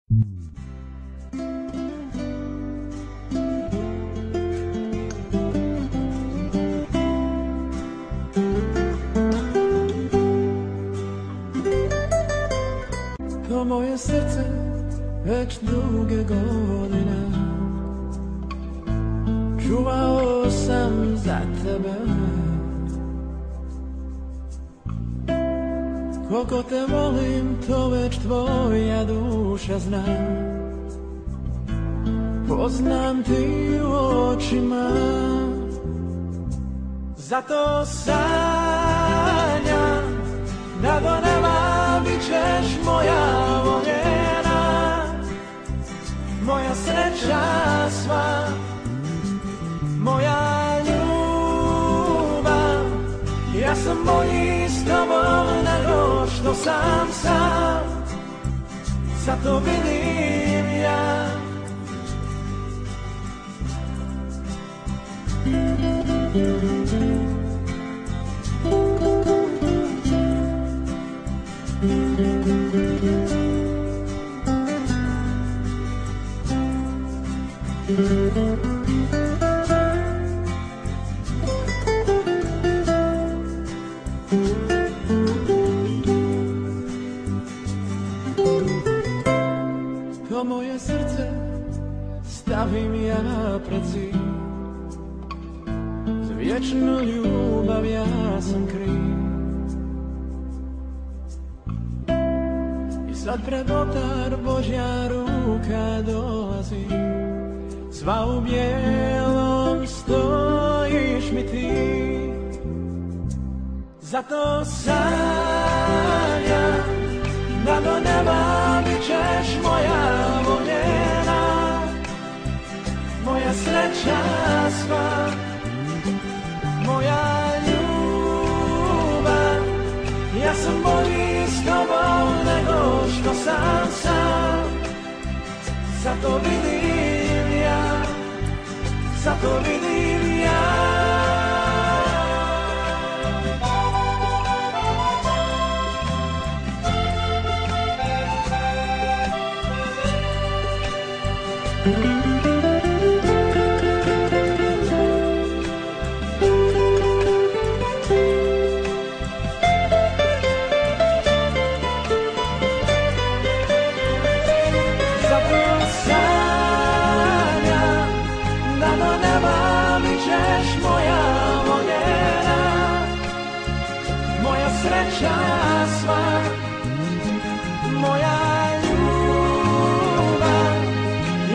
To moje srce već duge godine čuvao sam za tebe. Koliko te volim, to već tvoja duša zna. Poznam ti u očima, zato sanjam da do neba bit ćeš moja voljena, moja sreća sva, moja ljubav. Ja sam bolji s tobom nego što sam sam, sad to vidim ja. To moje srce stavim ja pred zid, za vječnu ljubav ja sam kriv. I sad pred oltar Božja ruka dolazi, sva u bijelom stojiš mi ti. Zato sanjam da do neba bit ćeš moja voljena, moja sreća sva, moja ljubav. Ja sam bolji s tobom nego što sam sam, sad to vidim ja, sad to vidim ja. Sreća sva, moja ljubav.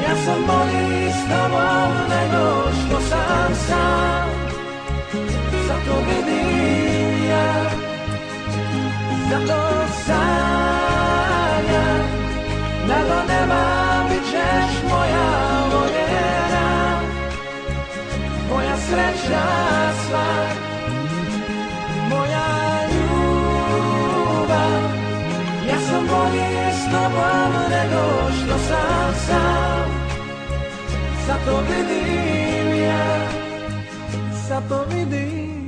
Ja sam bolji s tobom nego što sam sam, zato vidim ja, zato sanjam da do neba bit ćeš moja voljena, moja sreća sva, moja. Ja sam bolji s tobom nego što sam sam, sad to vidim ja, sad to vidim.